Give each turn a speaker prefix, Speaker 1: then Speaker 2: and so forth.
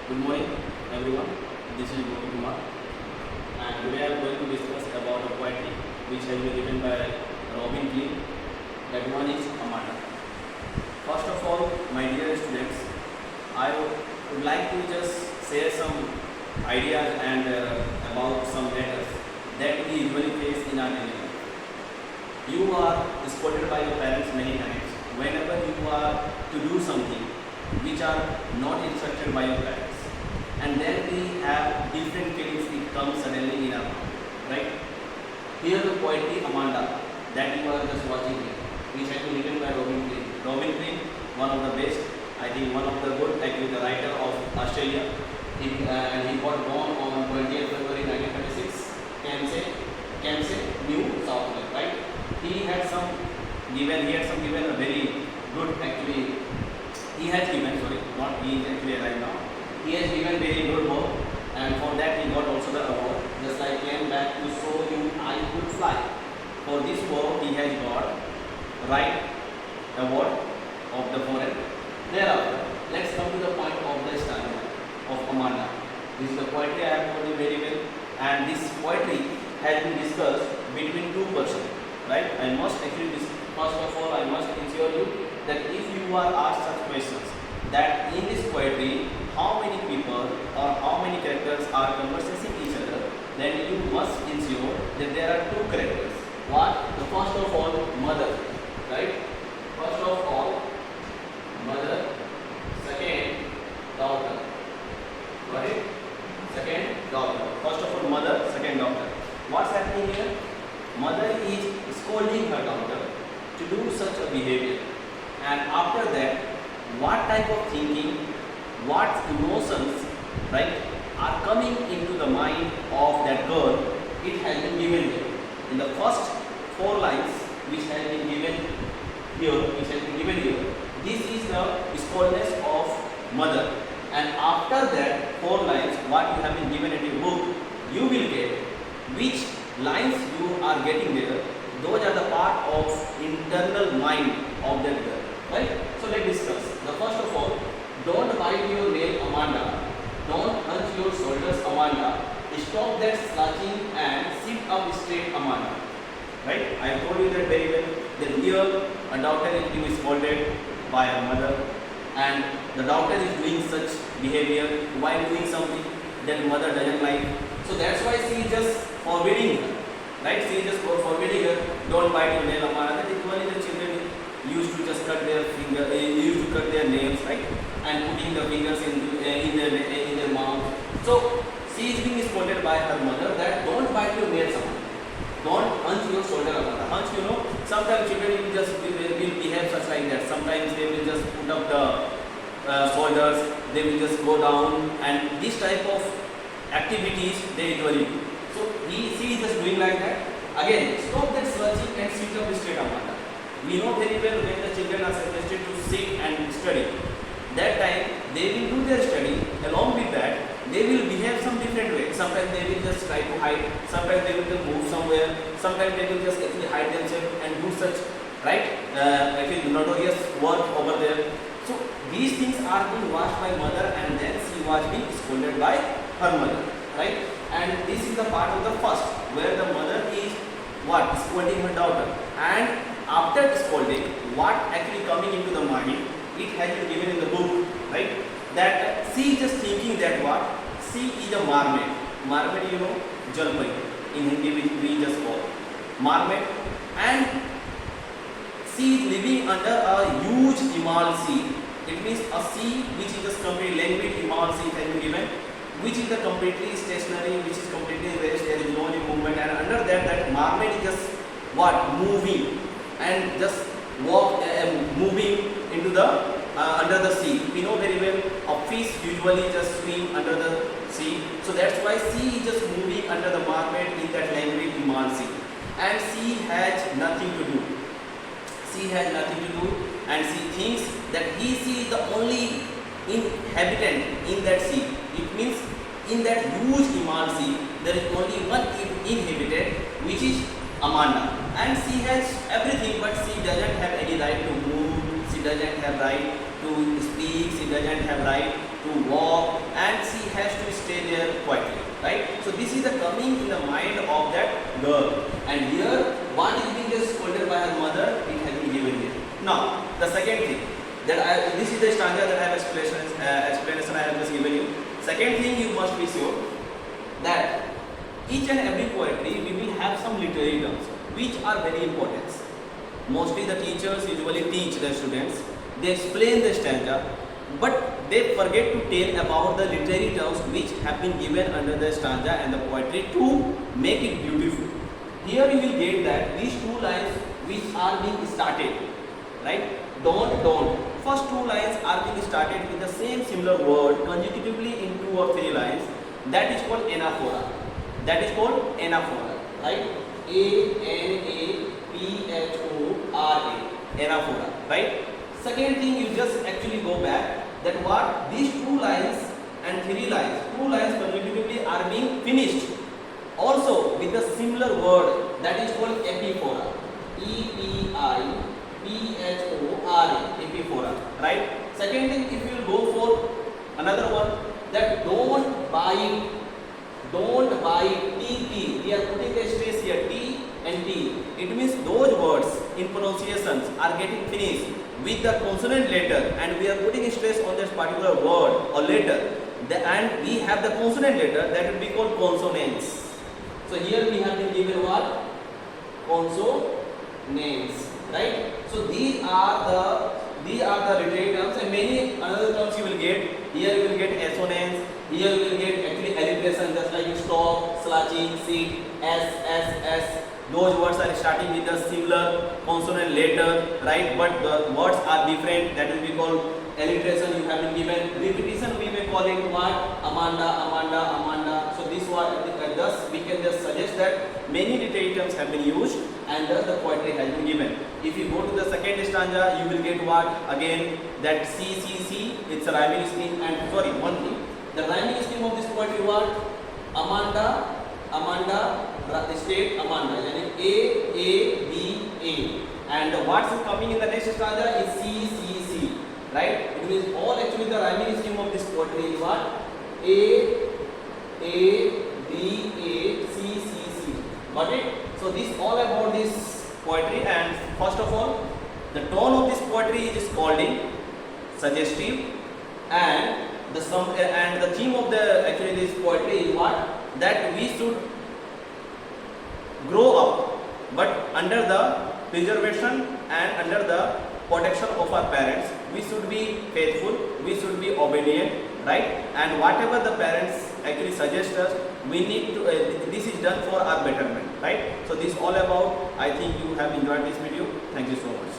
Speaker 1: Good morning, everyone. This is Gopi Kumar, and today I am going to discuss about a poetry which has been written by Robin King. That one is Amanda. First of all, my dear students, I would like to just share some ideas and about some matters that we usually face in our daily life. You are scolded by your parents many times whenever you are to do something which are not instructed by your parents, and then we have different feelings it comes suddenly in our mind, right? Here the poetry Amanda that you are just watching here, which has been written by Robin Greene. Robin Greene, one of the best, I think one of the good, actually the writer of Australia. And he got born on 20th February 1936, Cairns, New South Wales, right? He had some given a very good, actually he has given, sorry, not he is actually alive now. He has given very good work, and for that he got also the award. Just like came back to show you I could fly. For this work he has got right award of the foreign. Thereafter, let's come to the point of the study of Amanda. This is the poetry I have told you very well, and this poetry has been discussed between two persons, right? I must actually first of all I must ensure you that if you are asked such questions, that in this poetry how many people or how many characters are conversing each other, then you must ensure that there are two characters. What? The first of all, mother, right? First of all, mother. Second, daughter. Got it? Second, daughter. First of all, mother. Second, daughter. What's happening here? Mother is scolding her daughter to do such a behavior, and after that, what type of thinking, what emotions, right, are coming into the mind of that girl, it has been given here. In the first four lines which has been given here, this is the scoldness of mother. And after that four lines, what you have been given in your book, you will get which lines you are getting there. Those are the part of internal mind of that girl, right? So let's discuss. The first of all, don't bite your nail, Amanda. Don't hunch your shoulders, Amanda. Stop that slouching and sit up straight, Amanda. Right? I told you that very well. That here a daughter is being scolded by her mother, and the daughter is doing such behavior while doing something that mother doesn't like. So that's why she is just forbidding her. Right? She is just forbidding her. Don't bite your nail, Amanda. That is only the children used to just cut their nails, right, and putting the fingers in their mouth. So she is being scolded by her mother that don't bite your nails, don't hunch your shoulder. Hunch, sometimes children will behave such like that. Sometimes they will just put up the shoulders, they will just go down, and this type of activities they usually do. So she is just doing like that. Again, stop that slouching and sit up straight, Amanda. We know very well when the children are suggested to sit and study, that time they will do their study. Along with that, they will behave some different way. Sometimes they will just try to hide, sometimes they will just move somewhere, sometimes they will just actually hide themselves and do such, right, actually notorious work over there. So these things are being watched by mother, and then she was being scolded by her mother, right? And this is the part of the first, where the mother is what? Scolding her daughter. And after scolding, what actually coming into the mind, it has been given in the book, right? That she is just thinking that what? She is a mermaid. Mermaid, jalpari. In Hindi we just call mermaid. And she is living under a huge Himal sea. It means a sea which is just completely languid Himal sea has been given, which is the completely stationary, which is completely rest, there is no any movement, and under that mermaid is just what? Moving and just moving into the under the sea. We know very well a fish usually just swim under the sea, so that's why she is just moving under the mermaid in that languid Himal sea, and she has nothing to do. She has nothing to do, and she thinks that she is the only inhabitant in that sea. It means in that huge Himal sea, there is only one inhabitant, which is Amanda, and she has everything, but she doesn't have any right to move. She doesn't have right to speak, she doesn't have right to walk, and stanza that I have explanation I have just given you. Second thing, you must be sure that each and every poetry we will have some literary terms which are very important. Mostly the teachers usually teach the students, they explain the stanza, but they forget to tell about the literary terms which have been given under the stanza and the poetry to make it beautiful. Here you will get that these two lines which are being started, right? Don't. First two lines are being started with the same similar word consecutively in 2 or 3 lines. That is called anaphora. Right? Anaphora. Anaphora. Right? Second thing, you just actually go back that what these 2 lines and 3 lines, 2 lines consecutively are being finished also with a similar word that is called epiphora. Epiphora. Right? Second thing, if you will go for another one, that don't bite. T. We are putting a stress here. T and T. It means those words in pronunciations are getting finished with the consonant letter, and we are putting stress on this particular word or letter. And we have the consonant letter that will be called consonants. So here we have been given what? Consonants, right? So these are the literary terms, and many another terms you will get. Here you will get assonance. Here you will get actually alliteration, just like stop, sludging, sit, s. Those words are starting with a similar consonant letter, right? But the words are different. That will be called alliteration. You have been given repetition. We may call it what? Amanda. So this one, thus we can just suggest that many literary terms have been used, and thus the poetry has been given. If you go to the second stanza, you will get what? Again, that C. It's a rhyming scheme. And sorry, one thing. The rhyming scheme of this poetry what? Amanda, state Amanda. Yani A. And what's coming in the next stanza is C. Right? It means all actually the rhyming scheme of this poetry is what? A, B, C. Got it? So this all about this poetry. And first of all, the tone of this poetry is scolding, suggestive, and the theme of the actually this poetry is what? That we should grow up, but under the preservation and under the protection of our parents. We should be faithful, we should be obedient, right? And whatever the parents actually suggest us, we need to, this is done for our betterment, right? So this all about, I think you have enjoyed this video. Thank you so much.